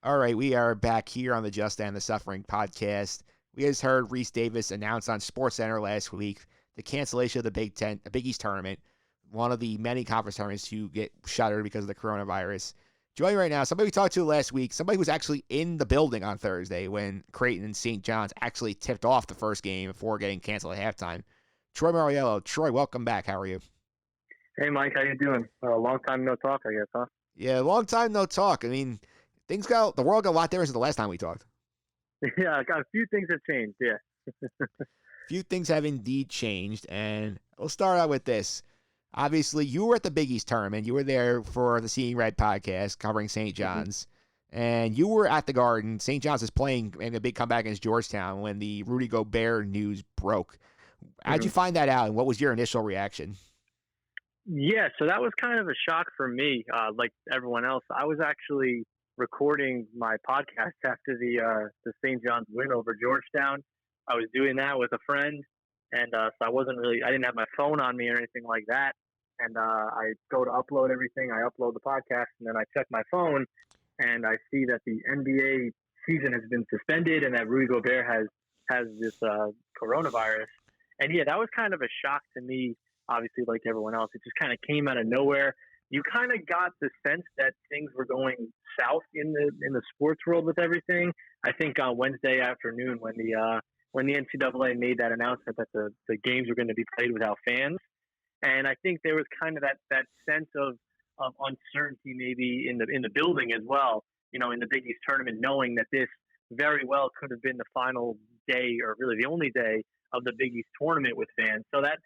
All right, we are back here on the Just and the Suffering podcast. We just heard Reese Davis announce on SportsCenter last week the cancellation of the Big East tournament, one of the many conference tournaments to get shuttered because of the coronavirus. Joining right now, somebody we talked to last week, somebody who was actually in the building on Thursday when Creighton and St. John's actually tipped off the first game before getting canceled at halftime. Troy Mauriello. Troy, welcome back. How are you? Hey, Mike, how you doing? Long time no talk, I guess, huh? Yeah, long time no talk. I mean, the world got a lot different since the last time we talked. Yeah, a few things have changed, yeah. Few things have indeed changed, and we'll start out with this. Obviously, you were at the Big East tournament. You were there for the Seeing Red podcast covering St. John's, and you were at the Garden. St. John's is playing in a big comeback against Georgetown when the Rudy Gobert news broke. How'd hmm you find that out, and what was your initial reaction? Yeah, so that was kind of a shock for me, like everyone else. I was actually recording my podcast after the St. John's win over Georgetown. I was doing that with a friend, and so I didn't have my phone on me or anything like that. And I go to upload everything. I upload the podcast, and then I check my phone, and I see that the NBA season has been suspended, and that Rudy Gobert has this coronavirus. And yeah, that was kind of a shock to me. Obviously, like everyone else, it just kind of came out of nowhere. You kind of got the sense that things were going south in the sports world with everything. I think on Wednesday afternoon when the NCAA made that announcement that the games were going to be played without fans, and I think there was kind of that sense of uncertainty maybe in the building as well. You know, in the Big East tournament, knowing that this very well could have been the final day or really the only day of the Big East tournament with fans. So that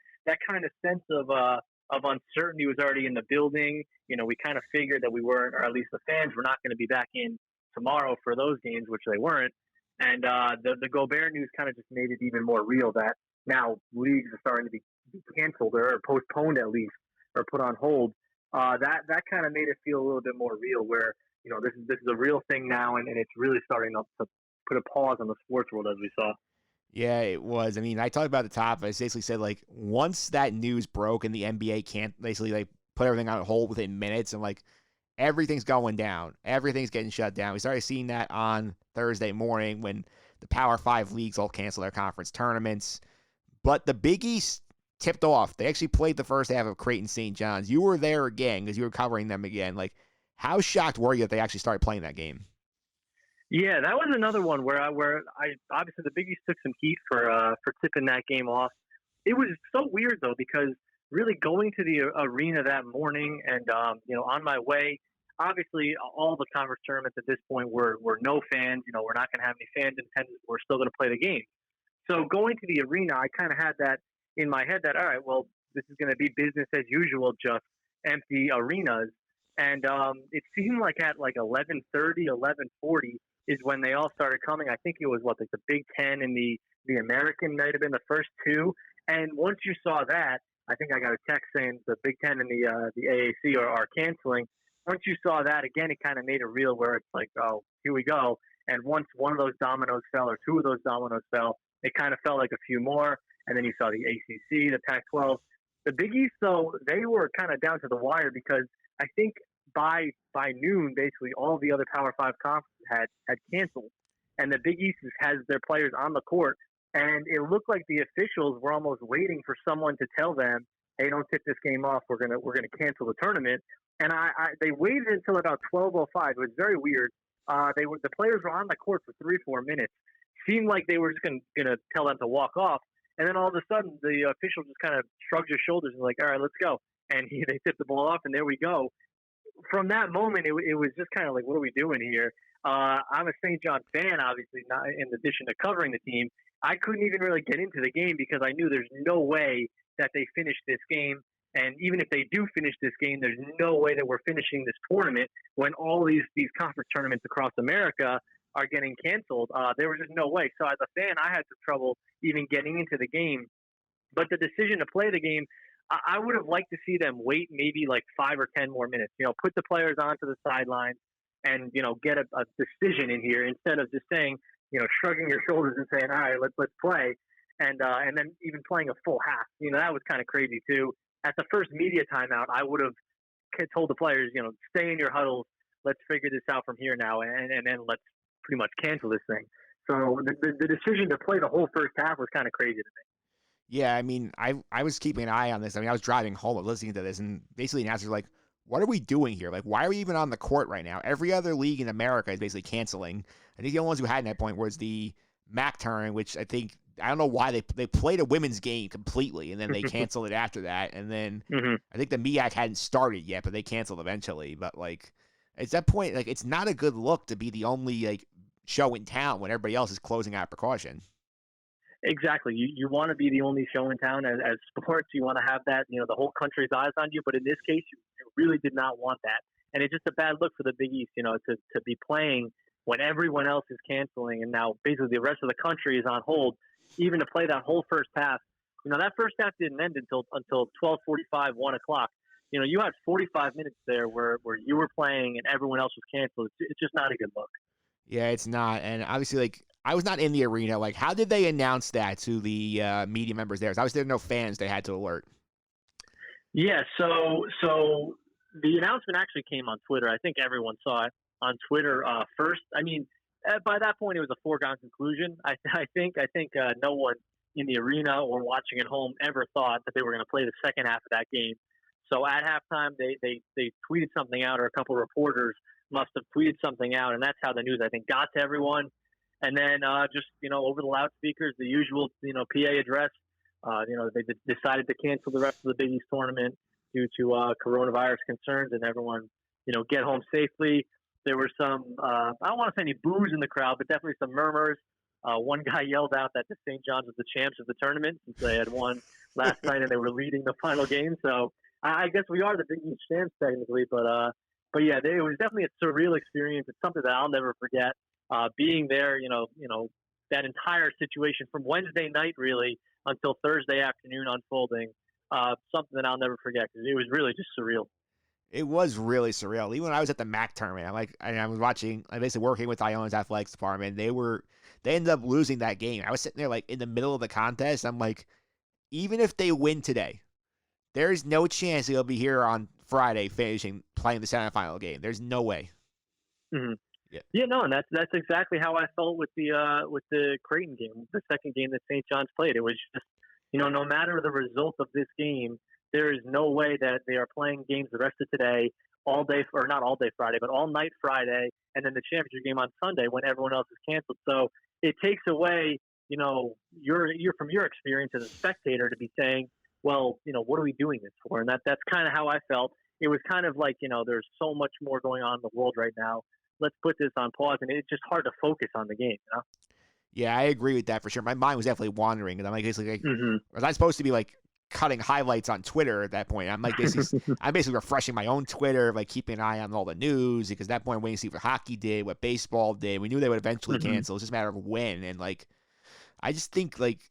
kind of sense of uncertainty was already in the building. You know, we kind of figured that we weren't, or at least the fans were not going to be back in tomorrow for those games, which they weren't. And the Gobert news kind of just made it even more real that now leagues are starting to be canceled or postponed at least or put on hold. That kind of made it feel a little bit more real, where you know this is a real thing now, and it's really starting to put a pause on the sports world as we saw. Yeah, it was. I mean, I talked about the top. I basically said, like, once that news broke and the NBA can't basically, like, put everything on hold within minutes and, like, everything's going down. Everything's getting shut down. We started seeing that on Thursday morning when the Power 5 leagues all canceled their conference tournaments. But the Big East tipped off. They actually played the first half of Creighton St. John's. You were there again because you were covering them again. Like, how shocked were you that they actually started playing that game? Yeah, that was another one where I obviously the Big East took some heat for tipping that game off. It was so weird though because really going to the arena that morning and you know on my way, obviously all the conference tournaments at this point were no fans. You know we're not going to have any fans in attendance. We're still going to play the game. So going to the arena, I kind of had that in my head that all right, well this is going to be business as usual, just empty arenas. And it seemed like at like 11:30, 11:40 is when they all started coming. I think it was what like the Big Ten and the American might have been the first two. And once you saw that, I think I got a text saying the Big Ten and the AAC are canceling. Once you saw that again, it kind of made it real where it's like, oh, here we go. And once one of those dominoes fell or two of those dominoes fell, it kind of felt like a few more. And then you saw the ACC, the Pac-12, the Big East. Though they were kind of down to the wire because I think by noon, basically all the other Power Five conferences had canceled, and the Big East has their players on the court, and it looked like the officials were almost waiting for someone to tell them, "Hey, don't tip this game off. We're gonna cancel the tournament." And they waited until about 12:05. It was very weird. The players were on the court for 3 or 4 minutes. Seemed like they were just gonna tell them to walk off, and then all of a sudden the official just kind of shrugged his shoulders and was like, "All right, let's go." And they tipped the ball off, and there we go. From that moment, it was just kind of like, what are we doing here? I'm a St. John fan, obviously, not in addition to covering the team. I couldn't even really get into the game because I knew there's no way that they finish this game. And even if they do finish this game, there's no way that we're finishing this tournament when all these conference tournaments across America are getting canceled. There was just no way. So as a fan, I had some trouble even getting into the game. But the decision to play the game, I would have liked to see them wait maybe like 5 or 10 more minutes. You know, put the players onto the sidelines and you know get a decision in here instead of just saying you know shrugging your shoulders and saying all right let's play and then even playing a full half. You know that was kind of crazy too. At the first media timeout, I would have told the players you know stay in your huddles. let's figure this out from here now, and then let's pretty much cancel this thing. So the decision to play the whole first half was kind of crazy to me. Yeah, I mean, I was keeping an eye on this. I mean, I was driving home listening to this, and basically announcers were like, what are we doing here? Like, why are we even on the court right now? Every other league in America is basically canceling. I think the only ones who had that point was the MAC tournament, which I don't know why they played a women's game completely, and then they canceled it after that. And then Mm-hmm. I think the MEAC hadn't started yet, but they canceled eventually. But like, at that point, like, it's not a good look to be the only like show in town when everybody else is closing out precaution. Exactly. You want to be the only show in town as sports. You want to have that, the whole country's eyes on you. But in this case, you really did not want that. And it's just a bad look for the Big East, to be playing when everyone else is canceling. And now basically the rest of the country is on hold, even to play that whole first half. That first half didn't end until 12:45, 1 o'clock. You had 45 minutes there where you were playing and everyone else was canceled. It's just not a good look. Yeah, it's not. And obviously, like, I was not in the arena. Like, how did they announce that to the media members there? So obviously, there were no fans they had to alert. Yeah, so the announcement actually came on Twitter. I think everyone saw it on Twitter first. I mean, by that point, it was a foregone conclusion. I think no one in the arena or watching at home ever thought that they were going to play the second half of that game. So at halftime, they tweeted something out, or a couple of reporters must have tweeted something out, and that's how the news, I think, got to everyone. And then just, over the loudspeakers, the usual, PA address, they decided to cancel the rest of the Big East tournament due to coronavirus concerns, and everyone, get home safely. There were some, I don't want to say any boos in the crowd, but definitely some murmurs. One guy yelled out that the St. John's was the champs of the tournament since they had won last night and they were leading the final game. So I guess we are the Big East champs technically, but yeah, it was definitely a surreal experience. It's something that I'll never forget. Being there, that entire situation from Wednesday night really until Thursday afternoon unfolding, something that I'll never forget because it was really just surreal. It was really surreal. Even when I was at the MAC tournament, I was watching, I basically working with Iona's athletics department. They ended up losing that game. I was sitting there like in the middle of the contest. I'm like, even if they win today, there's no chance they'll be here on Friday playing the semifinal game. There's no way. Mm-hmm. Yeah, no, and that's exactly how I felt with the Creighton game, the second game that St. John's played. It was just, no matter the result of this game, there is no way that they are playing games the rest of today, all day, or not all day Friday, but all night Friday, and then the championship game on Sunday when everyone else is canceled. So it takes away, your from your experience as a spectator to be saying, well, what are we doing this for? And that's kind of how I felt. It was kind of like, there's so much more going on in the world right now. Let's put this on pause, and it's just hard to focus on the game. Yeah, I agree with that for sure. My mind was definitely wandering, and I'm like, basically, Mm-hmm. was I supposed to be like cutting highlights on Twitter at that point? I'm like, I'm basically refreshing my own Twitter, like keeping an eye on all the news, because at that point, waiting to see what hockey did, what baseball did. We knew they would eventually cancel. It's just a matter of when, and like, I just think like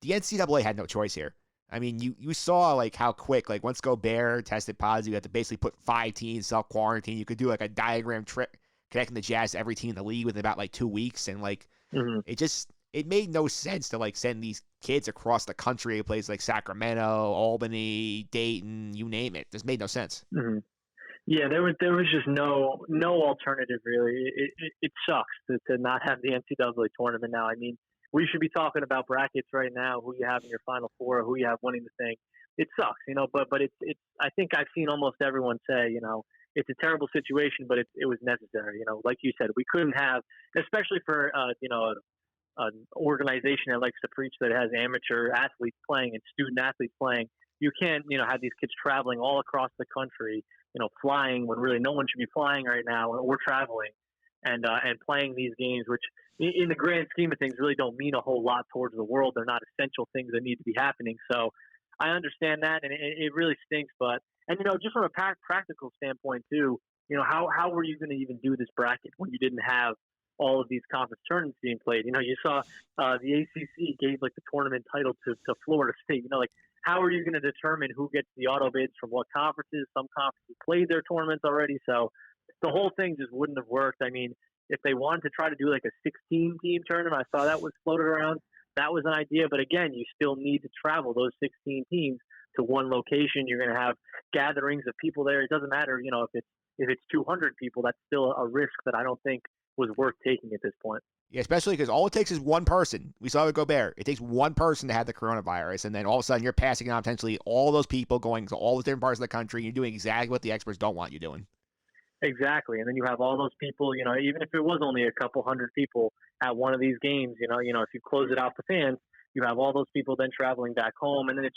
the NCAA had no choice here. I mean, you saw like how quick, like once Gobert tested positive, you had to basically put 5 teams self-quarantine. You could do like a diagram trick connecting the Jazz to every team in the league within about like 2 weeks. And like, it made no sense to like send these kids across the country to places like Sacramento, Albany, Dayton, you name it. This made no sense. Mm-hmm. Yeah, there was just no alternative really. It sucks to not have the NCAA tournament now. I mean, we should be talking about brackets right now, who you have in your Final Four, who you have winning the thing. It sucks, but it's I think I've seen almost everyone say, it's a terrible situation, but it was necessary. Like you said, we couldn't have, especially for an organization that likes to preach that it has amateur athletes playing and student athletes playing. You can't have these kids traveling all across the country, flying when really no one should be flying right now, or traveling and playing these games, which in the grand scheme of things really don't mean a whole lot towards the world. They're not essential things that need to be happening. So I understand that, and it really stinks. But just from a practical standpoint too, how were you going to even do this bracket when you didn't have all of these conference tournaments being played? You saw the ACC gave like the tournament title to Florida State. How are you going to determine who gets the auto bids from what conferences? Some conferences played their tournaments already, so the whole thing just wouldn't have worked. I mean, if they wanted to try to do like a 16-team tournament, I saw that was floated around. That was an idea, but again, you still need to travel those 16 teams to one location. You're going to have gatherings of people there. It doesn't matter, if it's if it's 200 people, that's still a risk that I don't think was worth taking at this point. Yeah, especially because all it takes is one person. We saw with Gobert. It takes one person to have the coronavirus, and then all of a sudden you're passing on potentially all those people going to all the different parts of the country. You're doing exactly what the experts don't want you doing. Exactly, and then you have all those people. Even if it was only a couple hundred people at one of these games, if you close it out to fans, you have all those people then traveling back home, and then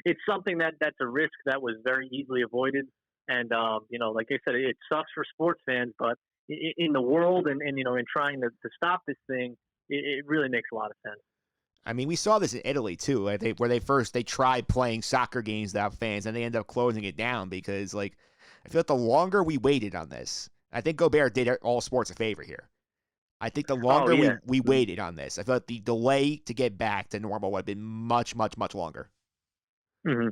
it's something that's a risk that was very easily avoided. And like I said, it sucks for sports fans, but in the world and in trying to stop this thing, it really makes a lot of sense. I mean, we saw this in Italy too, where they tried playing soccer games without fans, and they ended up closing it down because I feel like the longer we waited on this, I think Gobert did all sports a favor here. I think the longer we waited on this, I feel like the delay to get back to normal would have been much, much, much longer. Mm-hmm.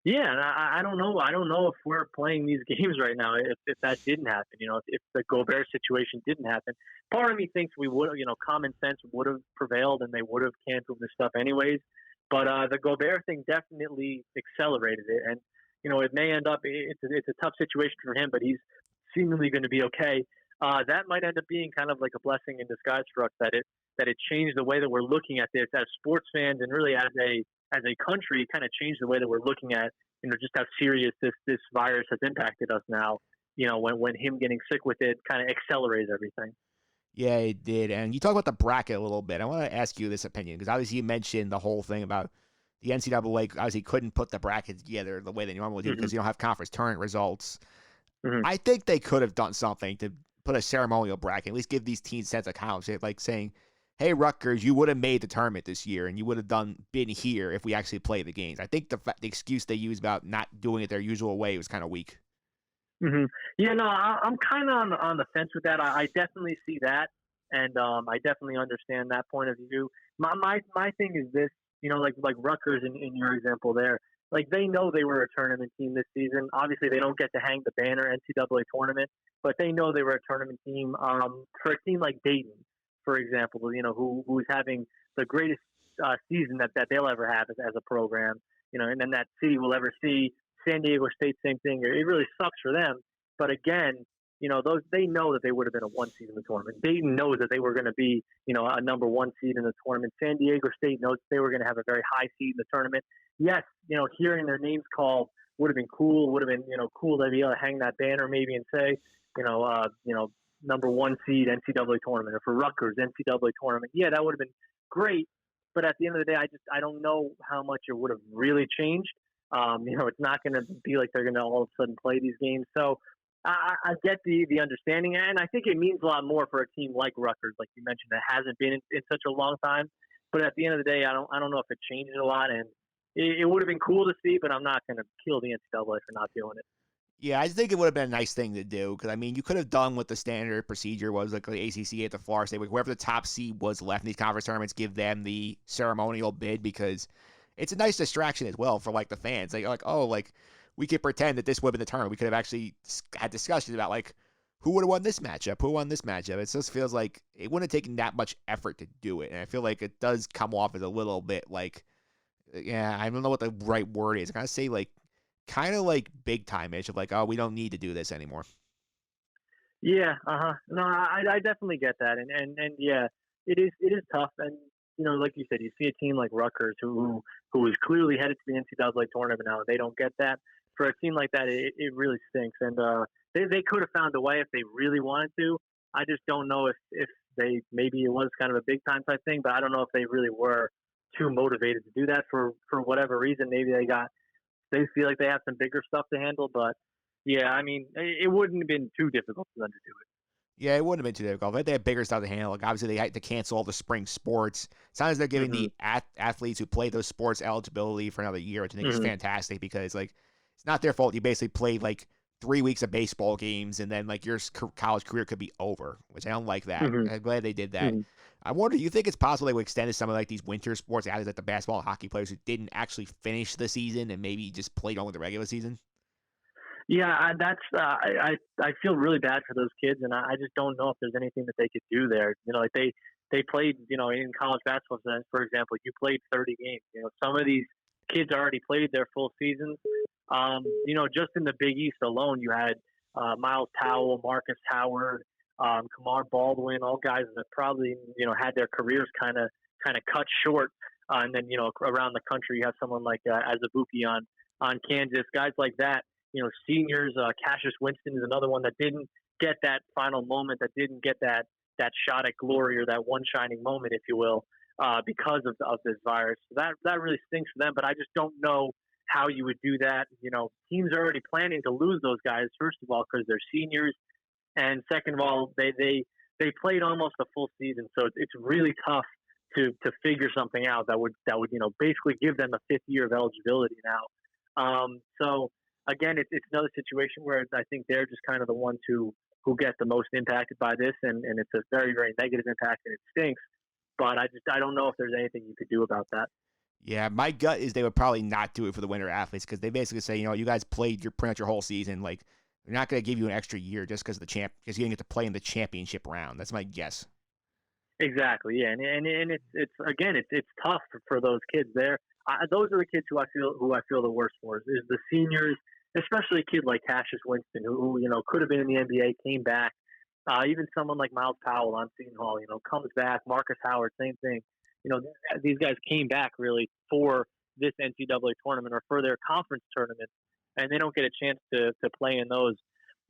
Yeah, and I don't know. I don't know if we're playing these games right now. If that didn't happen, if the Gobert situation didn't happen, part of me thinks we would, common sense would have prevailed and they would have canceled this stuff anyways. But the Gobert thing definitely accelerated it, and it may end up it's a tough situation for him, but he's seemingly going to be okay. That might end up being kind of like a blessing in disguise for us that it changed the way that we're looking at this as sports fans and really as a country, kind of changed the way that we're looking at, just how serious this virus has impacted us now. When him getting sick with it kind of accelerates everything. Yeah, it did. And you talk about the bracket a little bit. I want to ask you this opinion because obviously you mentioned the whole thing about the NCAA obviously couldn't put the brackets together the way they normally do because you don't have conference tournament results. Mm-hmm. I think they could have done something to put a ceremonial bracket, at least give these teams sense of confidence, like saying, hey, Rutgers, you would have made the tournament this year, and you would have been here if we actually played the games. I think the excuse they used about not doing it their usual way was kind of weak. Mm-hmm. Yeah, no, I'm kind of on the fence with that. I definitely see that, and I definitely understand that point of view. My thing is this, like Rutgers in your example there, like they know they were a tournament team this season. Obviously, they don't get to hang the banner NCAA tournament, but they know they were a tournament team. For a team like Dayton, for example, who's having the greatest season that they'll ever have as a program, and then that city will ever see. San Diego State, same thing. It really sucks for them. But again, they know that they would have been a 1 seed in the tournament. Dayton knows that they were going to be, a number 1 seed in the tournament. San Diego State knows they were going to have a very high seed in the tournament. Yes, hearing their names called would have been cool. Would have been, cool to be able to hang that banner maybe and say, number 1 seed NCAA tournament, or for Rutgers NCAA tournament. Yeah, that would have been great. But at the end of the day, I don't know how much it would have really changed. It's not going to be like they're going to all of a sudden play these games. So I get the understanding, and I think it means a lot more for a team like Rutgers, like you mentioned, that hasn't been in such a long time. But at the end of the day, I don't know if it changes a lot, and it would have been cool to see, but I'm not going to kill the NCAA for not doing it. Yeah, I think it would have been a nice thing to do because, I mean, you could have done what the standard procedure was, like the ACC at the Florida State, whoever the top seed was left in these conference tournaments, give them the ceremonial bid because it's a nice distraction as well for, the fans. We could pretend that this would have been the tournament. We could have actually had discussions about, who would have won this matchup, who won this matchup. It just feels like it wouldn't have taken that much effort to do it. And I feel like it does come off as a little bit yeah, I don't know what the right word is. I gotta say, kind of big time-ish of oh, we don't need to do this anymore. Yeah, no, I definitely get that, and yeah, it is tough, and like you said, you see a team like Rutgers who is clearly headed to the NCAA tournament now. They don't get that. For a team like that, it really stinks, and they could have found a way if they really wanted to. I just don't know if they, maybe it was kind of a big time type thing, but I don't know if they really were too motivated to do that for whatever reason. Maybe they feel like they have some bigger stuff to handle, but yeah, I mean, it wouldn't have been too difficult for them to do it. Yeah, it wouldn't have been too difficult. But they have bigger stuff to handle. Obviously, they had to cancel all the spring sports. Sometimes they're giving the athletes who play those sports eligibility for another year, which I think is fantastic because, it's not their fault. You basically played, 3 weeks of baseball games, and then, your college career could be over, which I don't like that. I'm glad they did that. I wonder, do you think it's possible they would extend to some of, these winter sports athletes, like the basketball and hockey players who didn't actually finish the season and maybe just played on with the regular season? Yeah, that's I feel really bad for those kids, and I just don't know if there's anything that they could do there. They played, in college basketball, for example, you played 30 games. Some of these kids already played their full seasons. Just in the Big East alone, you had Miles Powell, Marcus Howard, Kamar Baldwin, all guys that probably had their careers kind of cut short. And then around the country you have someone like Azubuike on Kansas, guys like that. Seniors. Cassius Winston is another one that didn't get that final moment, that didn't get that shot at glory or that one shining moment, if you will, because of this virus. So that really stinks for them. But I just don't know how you would do that. Teams are already planning to lose those guys, first of all, because they're seniors, and second of all, they played almost a full season, so it's really tough to figure something out that would basically give them a fifth year of eligibility now. So again, it's another situation where I think they're just kind of the ones who get the most impacted by this, and it's a very, very negative impact, and it stinks. But I don't know if there's anything you could do about that. Yeah, my gut is they would probably not do it for the winter athletes because they basically say, you guys played pretty much your whole season. Like, they're not going to give you an extra year just because because you didn't get to play in the championship round. That's my guess. Exactly, yeah, and it's tough for those kids there. Those are the kids who I feel the worst for is the seniors, especially a kid like Cassius Winston, who could have been in the NBA, came back. Even someone like Miles Powell on Seton Hall, comes back. Marcus Howard, same thing. These guys came back really for this NCAA tournament or for their conference tournament, and they don't get a chance to play in those.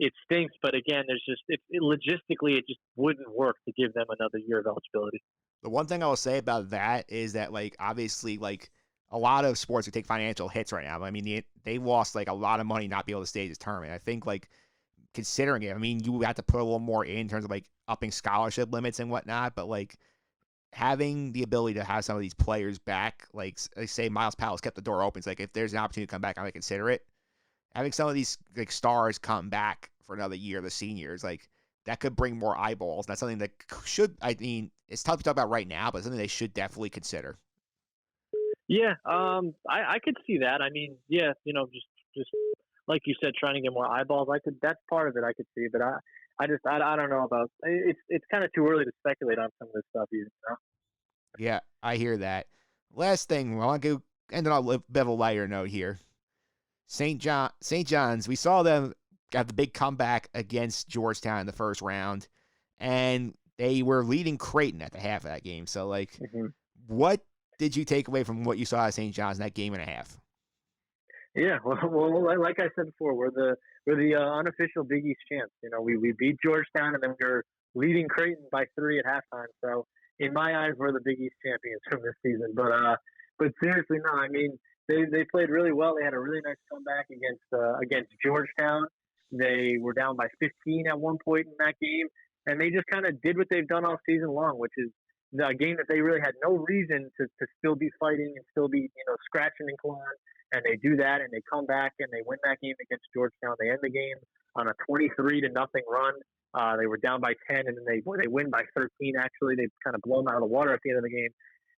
It stinks, but again, there's just logistically, it just wouldn't work to give them another year of eligibility. The one thing I will say about that is that, obviously, a lot of sports would take financial hits right now. I mean, they lost, a lot of money not be able to stay this tournament. I think, considering it, I mean, you have to put a little more in terms of, upping scholarship limits and whatnot, but, having the ability to have some of these players back, say Miles Powell's kept the door open. It's if there's an opportunity to come back, I might consider it. Having some of these stars come back for another year, the seniors, that could bring more eyeballs. That's something that it's tough to talk about right now, but something they should definitely consider. Yeah, I could see that. I mean, yeah, just like you said, trying to get more eyeballs. That's part of it. I could see, but I don't know about it's kind of too early to speculate on some of this stuff even. Yeah, I hear that. Last thing, I want to end on a bit of a lighter note here. St. John's, we saw them got the big comeback against Georgetown in the first round, and they were leading Creighton at the half of that game. So, what did you take away from what you saw at St. John's in that game and a half? Yeah, well, like I said before, we're the unofficial Big East champs. We beat Georgetown, and then we were leading Creighton by 3 at halftime. So, in my eyes, we're the Big East champions from this season. But seriously, no, I mean, they played really well. They had a really nice comeback against Georgetown. They were down by 15 at one point in that game, and they just kind of did what they've done all season long, which is a game that they really had no reason to still be fighting and still be scratching and clawing. And they do that, and they come back and they win that game against Georgetown. They end the game on a 23-0 run. They were down by 10, and then they win by 13. Actually, they kind of blow them out of the water at the end of the game.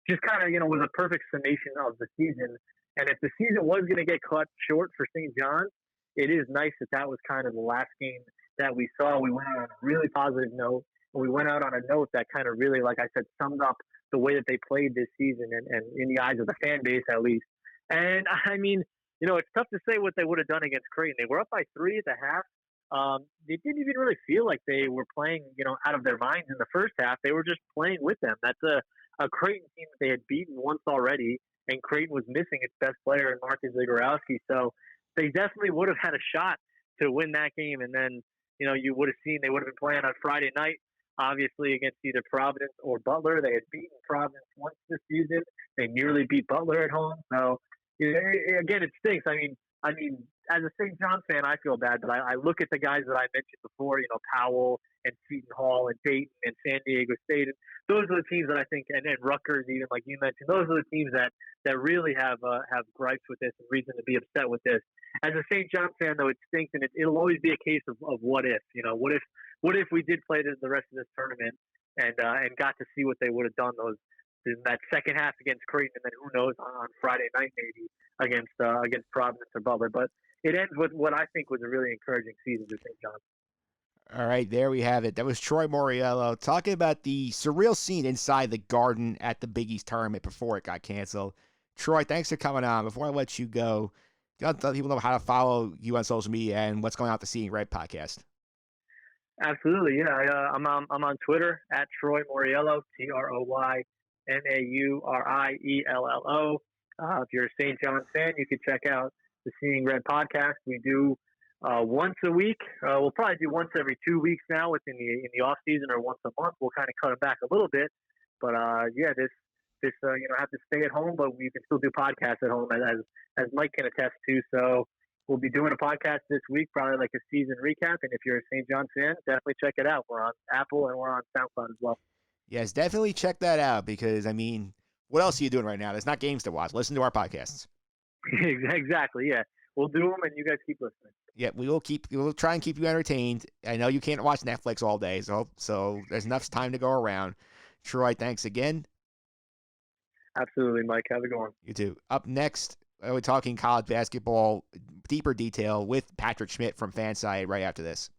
Just kind of was a perfect summation of the season. And if the season was going to get cut short for St. John's, it is nice that was kind of the last game that we saw. We went out on a really positive note, and we went out on a note that kind of really, like I said, summed up the way that they played this season and in the eyes of the fan base at least. And I mean, it's tough to say what they would have done against Creighton. They were up by 3 at the half. They didn't even really feel like they were playing, out of their minds in the first half. They were just playing with them. That's a Creighton team that they had beaten once already, and Creighton was missing its best player in Marcus Zagorowski. So they definitely would have had a shot to win that game. And then, you would have seen they would have been playing on Friday night, obviously against either Providence or Butler. They had beaten Providence once this season. They nearly beat Butler at home. So, again, it stinks. I mean, as a St. John fan, I feel bad, but I look at the guys that I mentioned before, Powell and Seton Hall and Dayton and San Diego State. And those are the teams that I think, and Rutgers, even like you mentioned, those are the teams that really have gripes with this and reason to be upset with this. As a St. John fan, though, it stinks, and it'll always be a case of what if. What if we did play the rest of this tournament and got to see what they would have done in that second half against Creighton, and then who knows on Friday night maybe against Providence or Butler. But it ends with what I think was a really encouraging season for St. John's. All right, there we have it. That was Troy Mauriello talking about the surreal scene inside the Garden at the Big East tournament before it got canceled. Troy, thanks for coming on. Before I let you go, You gotta let people know how to follow you on social media and what's going on with the Seeing Red podcast. Absolutely, yeah. I'm on Twitter at Troy Mauriello, TroyMauriello. If you're a St. John's fan, you can check out the Seeing Red podcast. We do once a week. We'll probably do once every 2 weeks now within the off season, or once a month. We'll kind of cut it back a little bit, but yeah, this have to stay at home, but we can still do podcasts at home, as Mike can attest to. So we'll be doing a podcast this week, probably like a season recap. And if you're a St. John fan, definitely check it out. We're on Apple and we're on SoundCloud as well. Yes, definitely check that out because, I mean, what else are you doing right now? There's not games to watch. Listen to our podcasts. Exactly, yeah. We'll do them and you guys keep listening. Yeah, we'll try and keep you entertained. I know you can't watch Netflix all day, so there's enough time to go around. Troy, thanks again. Absolutely, Mike. Have a good one. You too. Up next, we're talking college basketball, deeper detail with Patrick Schmidt from Fanside right after this.